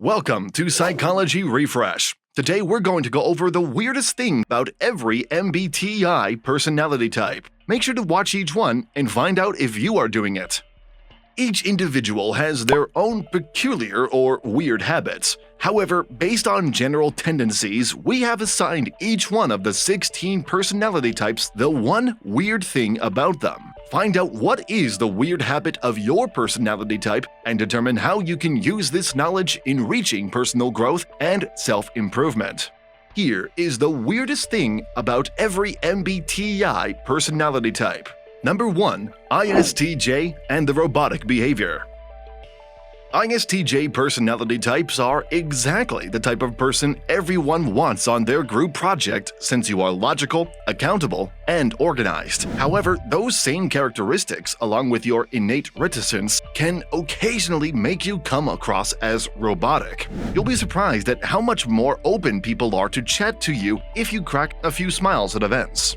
Welcome to Psychology Refresh. Today we're going to go over the weirdest thing about every MBTI personality type. Make sure to watch each one and find out if you are doing it. Each individual has their own peculiar or weird habits. However, based on general tendencies, we have assigned each one of the 16 personality types the one weird thing about them. Find out what is the weird habit of your personality type and determine how you can use this knowledge in reaching personal growth and self-improvement. Here is the weirdest thing about every MBTI personality type. Number 1. ISTJ and the robotic behavior. ISTJ personality types are exactly the type of person everyone wants on their group project since you are logical, accountable, and organized. However, those same characteristics, along with your innate reticence, can occasionally make you come across as robotic. You'll be surprised at how much more open people are to chat to you if you crack a few smiles at events.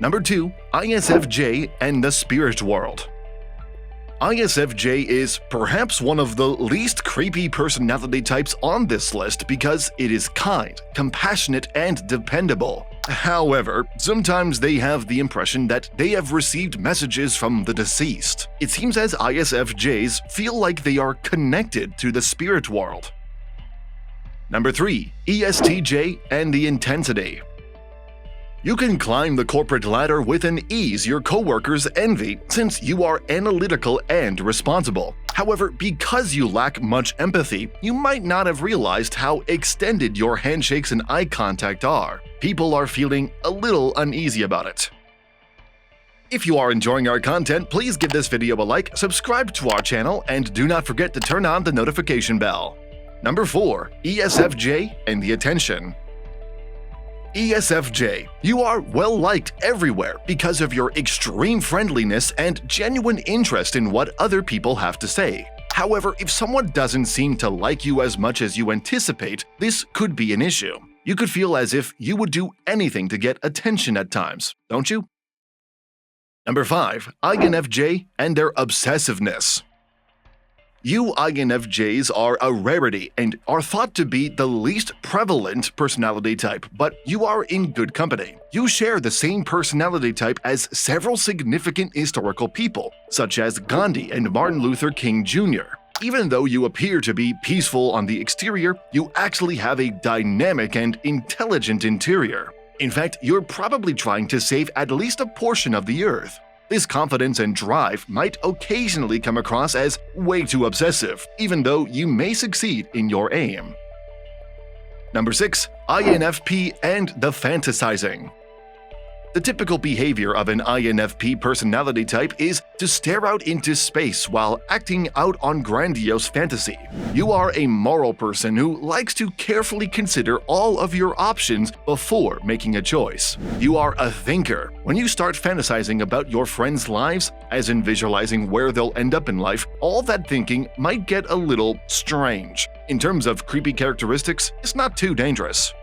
Number 2. ISFJ and the spirit world. ISFJ is perhaps one of the least creepy personality types on this list because it is kind, compassionate, and dependable. However, sometimes they have the impression that they have received messages from the deceased. It seems as ISFJs feel like they are connected to the spirit world. Number 3. ESTJ and the intensity. You can climb the corporate ladder with an ease your coworkers envy since you are analytical and responsible. However, because you lack much empathy, you might not have realized how extended your handshakes and eye contact are. People are feeling a little uneasy about it. If you are enjoying our content, please give this video a like, subscribe to our channel, and do not forget to turn on the notification bell. Number 4. ESFJ and the attention. ESFJ, you are well-liked everywhere because of your extreme friendliness and genuine interest in what other people have to say. However, if someone doesn't seem to like you as much as you anticipate, this could be an issue. You could feel as if you would do anything to get attention at times, don't you? Number 5. INFJ and their obsessiveness. You INFJs are a rarity and are thought to be the least prevalent personality type, but you are in good company. You share the same personality type as several significant historical people, such as Gandhi and Martin Luther King Jr. Even though you appear to be peaceful on the exterior, you actually have a dynamic and intelligent interior. In fact, you're probably trying to save at least a portion of the earth. This confidence and drive might occasionally come across as way too obsessive, even though you may succeed in your aim. Number 6. INFP and the fantasizing. The typical behavior of an INFP personality type is to stare out into space while acting out on grandiose fantasy. You are a moral person who likes to carefully consider all of your options before making a choice. You are a thinker. When you start fantasizing about your friends' lives, as in visualizing where they'll end up in life, all that thinking might get a little strange. In terms of creepy characteristics, it's not too dangerous.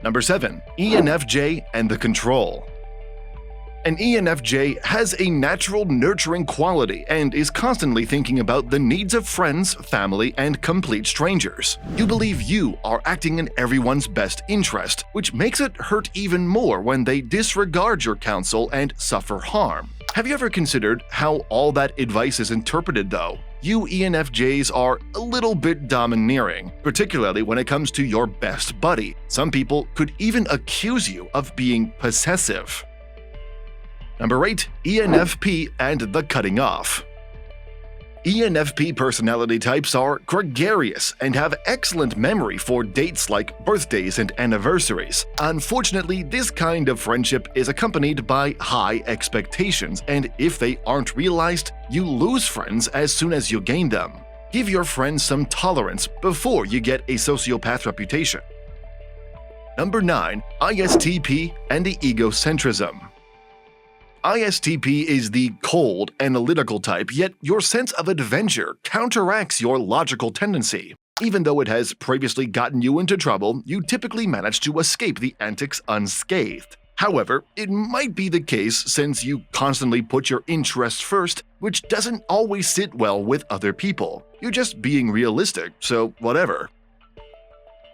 Number 7. ENFJ and the control. An ENFJ has a natural nurturing quality and is constantly thinking about the needs of friends, family, and complete strangers. You believe you are acting in everyone's best interest, which makes it hurt even more when they disregard your counsel and suffer harm. Have you ever considered how all that advice is interpreted, though? You ENFJs are a little bit domineering, particularly when it comes to your best buddy. Some people could even accuse you of being possessive. Number 8. ENFP and the cutting off. ENFP personality types are gregarious and have excellent memory for dates like birthdays and anniversaries. Unfortunately, this kind of friendship is accompanied by high expectations, and if they aren't realized, you lose friends as soon as you gain them. Give your friends some tolerance before you get a sociopath reputation. Number 9. ISTP and the egocentrism. ISTP is the cold, analytical type, yet your sense of adventure counteracts your logical tendency. Even though it has previously gotten you into trouble, you typically manage to escape the antics unscathed. However, it might be the case since you constantly put your interests first, which doesn't always sit well with other people. You're just being realistic, so whatever.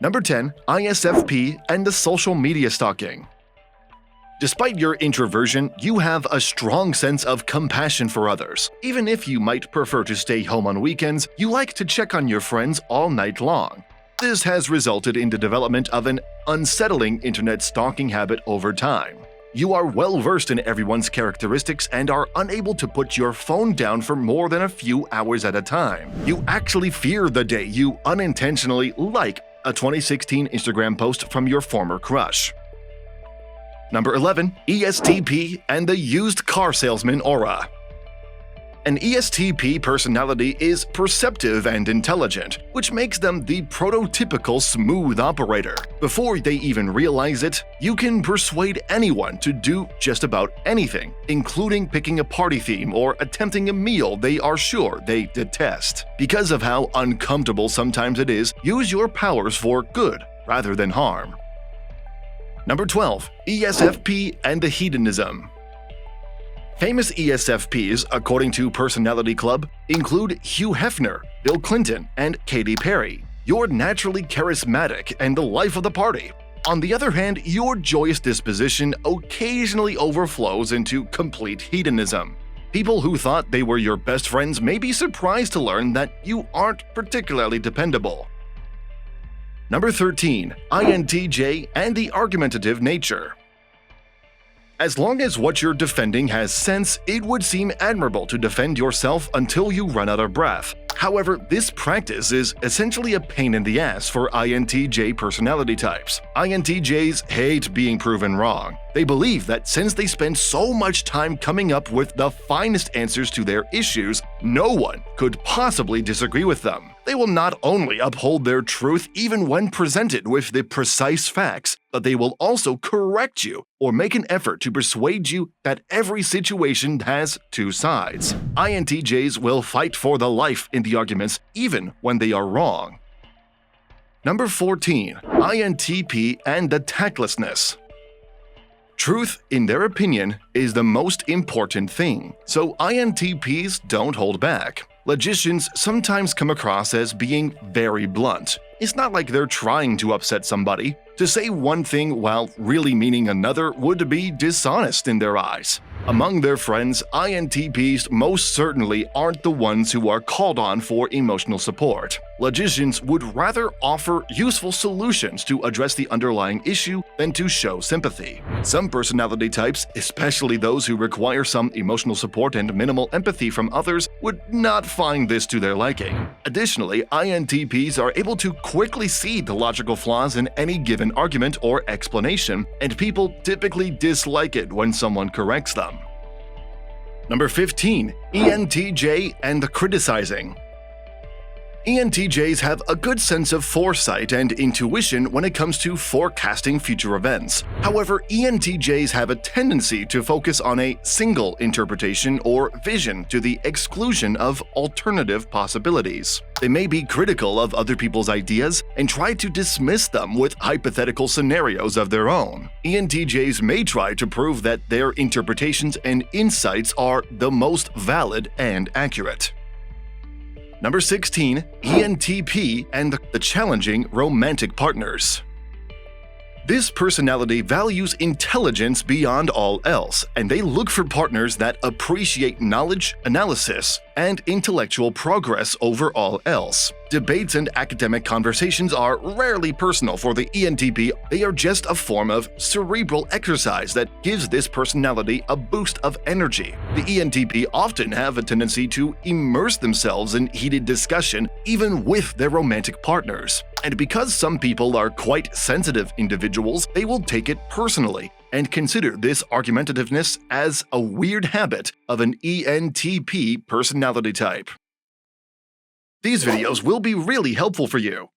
Number 10. ISFP and the social media stalking. Despite your introversion, you have a strong sense of compassion for others. Even if you might prefer to stay home on weekends, you like to check on your friends all night long. This has resulted in the development of an unsettling internet stalking habit over time. You are well versed in everyone's characteristics and are unable to put your phone down for more than a few hours at a time. You actually fear the day you unintentionally like a 2016 Instagram post from your former crush. Number 11. ESTP and the used car salesman aura. An ESTP personality is perceptive and intelligent, which makes them the prototypical smooth operator. Before they even realize it, you can persuade anyone to do just about anything, including picking a party theme or attempting a meal they are sure they detest. Because of how uncomfortable sometimes it is, use your powers for good rather than harm. Number 12. ESFP and the hedonism. Famous ESFPs, according to Personality Club, include Hugh Hefner, Bill Clinton, and Katy Perry. You're naturally charismatic and the life of the party. On the other hand, your joyous disposition occasionally overflows into complete hedonism. People who thought they were your best friends may be surprised to learn that you aren't particularly dependable. Number 13. INTJ and the argumentative nature. As long as what you're defending has sense, it would seem admirable to defend yourself until you run out of breath. However, this practice is essentially a pain in the ass for INTJ personality types. INTJs hate being proven wrong. They believe that since they spend so much time coming up with the finest answers to their issues, no one could possibly disagree with them. They will not only uphold their truth even when presented with the precise facts, but they will also correct you or make an effort to persuade you that every situation has two sides. INTJs will fight for the life in the arguments even when they are wrong. Number 14. INTP and the tactlessness. Truth, in their opinion, is the most important thing, so INTPs don't hold back. Logicians sometimes come across as being very blunt. It's not like they're trying to upset somebody. To say one thing while really meaning another would be dishonest in their eyes. Among their friends, INTPs most certainly aren't the ones who are called on for emotional support. Logicians would rather offer useful solutions to address the underlying issue than to show sympathy. Some personality types, especially those who require some emotional support and minimal empathy from others, would not find this to their liking. Additionally, INTPs are able to quickly see the logical flaws in any given argument or explanation, and people typically dislike it when someone corrects them. Number 15. ENTJ and the criticizing. ENTJs have a good sense of foresight and intuition when it comes to forecasting future events. However, ENTJs have a tendency to focus on a single interpretation or vision to the exclusion of alternative possibilities. They may be critical of other people's ideas and try to dismiss them with hypothetical scenarios of their own. ENTJs may try to prove that their interpretations and insights are the most valid and accurate. Number 16. ENTP and the challenging romantic partners. This personality values intelligence beyond all else, and they look for partners that appreciate knowledge, analysis, and intellectual progress over all else. Debates and academic conversations are rarely personal for the ENTP. They are just a form of cerebral exercise that gives this personality a boost of energy. The ENTP often have a tendency to immerse themselves in heated discussion, even with their romantic partners. And because some people are quite sensitive individuals, they will take it personally and consider this argumentativeness as a weird habit of an ENTP personality type. These videos will be really helpful for you.